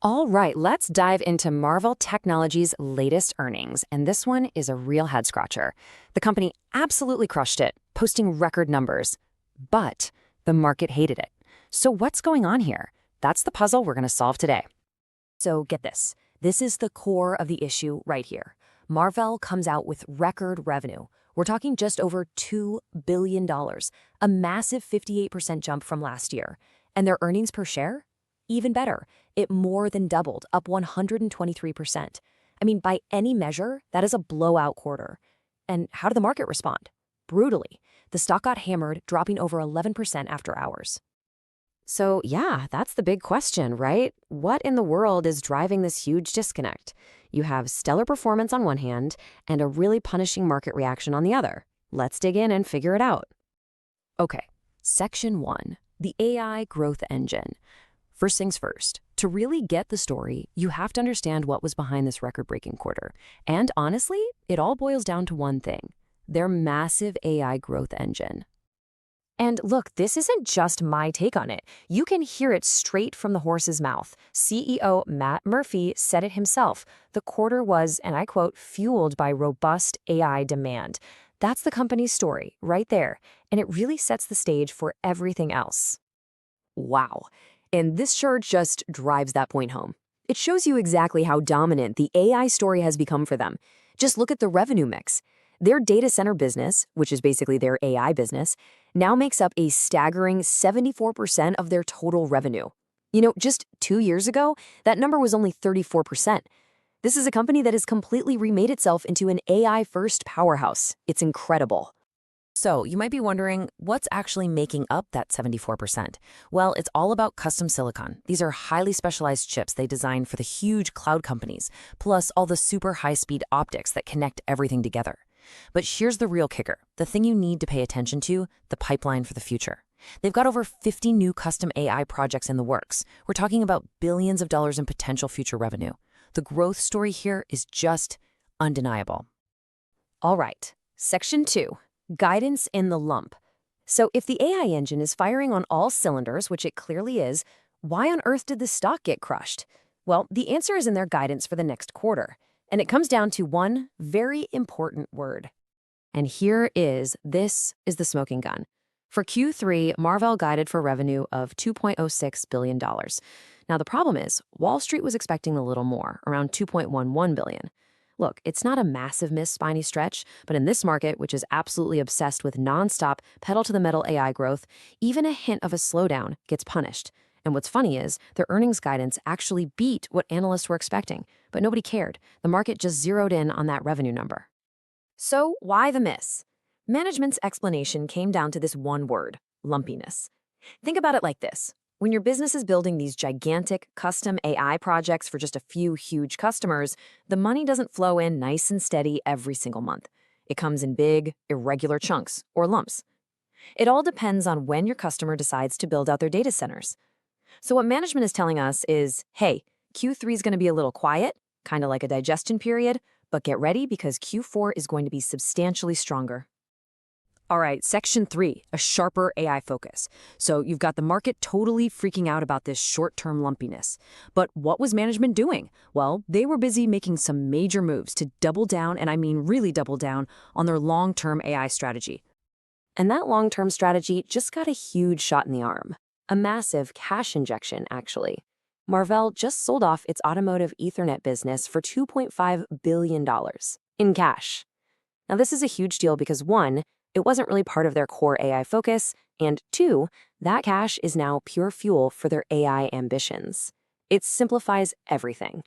All right, let's dive into Marvell Technology's latest earnings, and this one is a real head-scratcher. The company absolutely crushed it, posting record numbers. But the market hated it. So what's going on here? That's the puzzle we're going to solve today. So get this. This is the core of the issue right here. Marvell comes out with record revenue. We're talking just over $2 billion, a massive 58% jump from last year. And their earnings per share? Even better. It more than doubled, up 123%. I mean, by any measure, that is a blowout quarter. And how did the market respond? Brutally. The stock got hammered, dropping over 11% after hours. So yeah, that's the big question, right? What in the world is driving this huge disconnect? You have stellar performance on one hand and a really punishing market reaction on the other. Let's dig in and figure it out. Okay, Section 1, the AI growth engine. First things first, to really get the story, you have to understand what was behind this record-breaking quarter. And honestly, it all boils down to one thing: their massive AI growth engine. And look, this isn't just my take on it. You can hear it straight from the horse's mouth. CEO Matt Murphy said it himself. The quarter was, and I quote, fueled by robust AI demand. That's the company's story right there, and it really sets the stage for everything else. Wow. And this chart just drives that point home. It shows you exactly how dominant the AI story has become for them. Just look at the revenue mix. Their data center business, which is basically their AI business, now makes up a staggering 74% of their total revenue. You know, just 2 years ago, that number was only 34%. This is a company that has completely remade itself into an AI-first powerhouse. It's incredible. So you might be wondering, what's actually making up that 74%? Well, it's all about custom silicon. These are highly specialized chips they design for the huge cloud companies, plus all the super high-speed optics that connect everything together. But here's the real kicker, the thing you need to pay attention to, the pipeline for the future. They've got over 50 new custom AI projects in the works. We're talking about billions of dollars in potential future revenue. The growth story here is just undeniable. All right, Section 2. Guidance in the lump. So if the AI engine is firing on all cylinders, which it clearly is, why on earth did the stock get crushed? Well, the answer is in their guidance for the next quarter. And it comes down to one very important word. And this is the smoking gun. For Q3, Marvell guided for revenue of $2.06 billion. Now, the problem is, Wall Street was expecting a little more, around $2.11 billion. Look, it's not a massive miss by any stretch, but in this market, which is absolutely obsessed with nonstop pedal-to-the-metal AI growth, even a hint of a slowdown gets punished. And what's funny is, their earnings guidance actually beat what analysts were expecting, but nobody cared. The market just zeroed in on that revenue number. So why the miss? Management's explanation came down to this one word: lumpiness. Think about it like this. When your business is building these gigantic custom AI projects for just a few huge customers, the money doesn't flow in nice and steady every single month. It comes in big, irregular chunks or lumps. It all depends on when your customer decides to build out their data centers. So what management is telling us is, hey, Q3 is going to be a little quiet, kind of like a digestion period, but get ready because Q4 is going to be substantially stronger. All right, Section 3, a sharper AI focus. So you've got the market totally freaking out about this short-term lumpiness. But what was management doing? Well, they were busy making some major moves to double down, and I mean really double down, on their long-term AI strategy. And that long-term strategy just got a huge shot in the arm. A massive cash injection, actually. Marvell just sold off its automotive Ethernet business for $2.5 billion in cash. Now, this is a huge deal because, one, it wasn't really part of their core AI focus, and two, that cash is now pure fuel for their AI ambitions. It simplifies everything.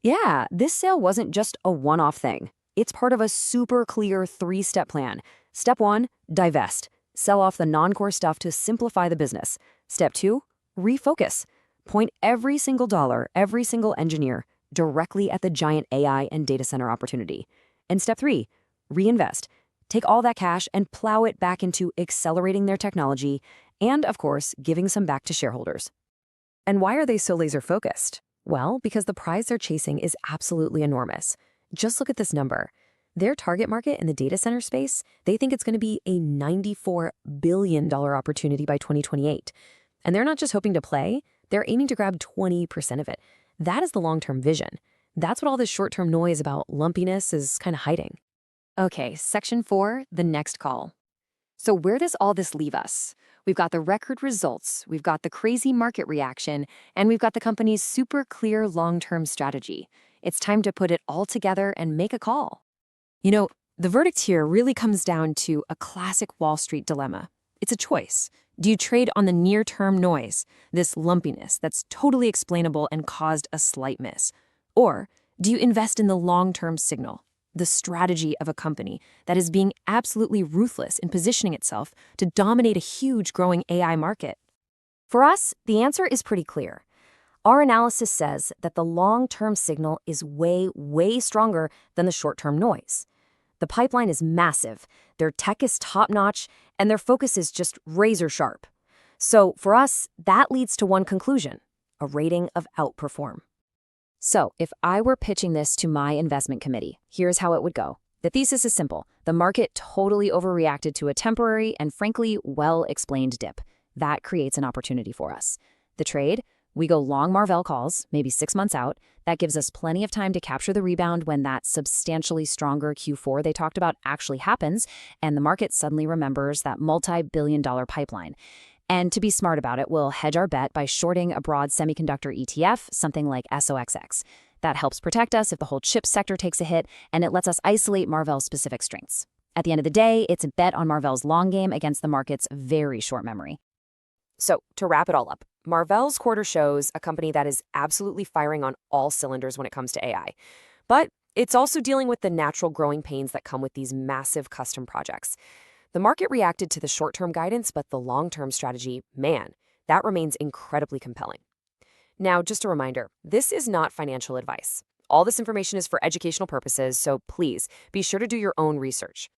Yeah, this sale wasn't just a one-off thing. It's part of a super clear 3-step plan. Step 1, divest. Sell off the non-core stuff to simplify the business. Step 2, refocus. Point every single dollar, every single engineer, directly at the giant AI and data center opportunity. And step 3, reinvest. Take all that cash and plow it back into accelerating their technology and, of course, giving some back to shareholders. And why are they so laser-focused? Well, because the prize they're chasing is absolutely enormous. Just look at this number. Their target market in the data center space, they think it's going to be a $94 billion opportunity by 2028. And they're not just hoping to play, they're aiming to grab 20% of it. That is the long-term vision. That's what all this short-term noise about lumpiness is kind of hiding. Okay, section 4, the next call. So where does all this leave us? We've got the record results, we've got the crazy market reaction, and we've got the company's super clear long-term strategy. It's time to put it all together and make a call. You know, the verdict here really comes down to a classic Wall Street dilemma. It's a choice. Do you trade on the near-term noise, this lumpiness that's totally explainable and caused a slight miss? Or do you invest in the long-term signal, the strategy of a company that is being absolutely ruthless in positioning itself to dominate a huge growing AI market? For us, the answer is pretty clear. Our analysis says that the long-term signal is way, way stronger than the short-term noise. The pipeline is massive, their tech is top-notch, and their focus is just razor-sharp. So for us, that leads to one conclusion: a rating of outperform. So if I were pitching this to my investment committee, here's how it would go. The thesis is simple. The market totally overreacted to a temporary and frankly well-explained dip. That creates an opportunity for us. The trade: we go long Marvell calls, maybe 6 months out. That gives us plenty of time to capture the rebound when that substantially stronger Q4 they talked about actually happens, and the market suddenly remembers that multi-billion-dollar pipeline. And to be smart about it, we'll hedge our bet by shorting a broad semiconductor ETF, something like SOXX. That helps protect us if the whole chip sector takes a hit, and it lets us isolate Marvell's specific strengths. At the end of the day, it's a bet on Marvell's long game against the market's very short memory. So, to wrap it all up, Marvell's quarter shows a company that is absolutely firing on all cylinders when it comes to AI. But it's also dealing with the natural growing pains that come with these massive custom projects. The market reacted to the short-term guidance, but the long-term strategy, man, that remains incredibly compelling. Now, just a reminder, this is not financial advice. All this information is for educational purposes, so please be sure to do your own research.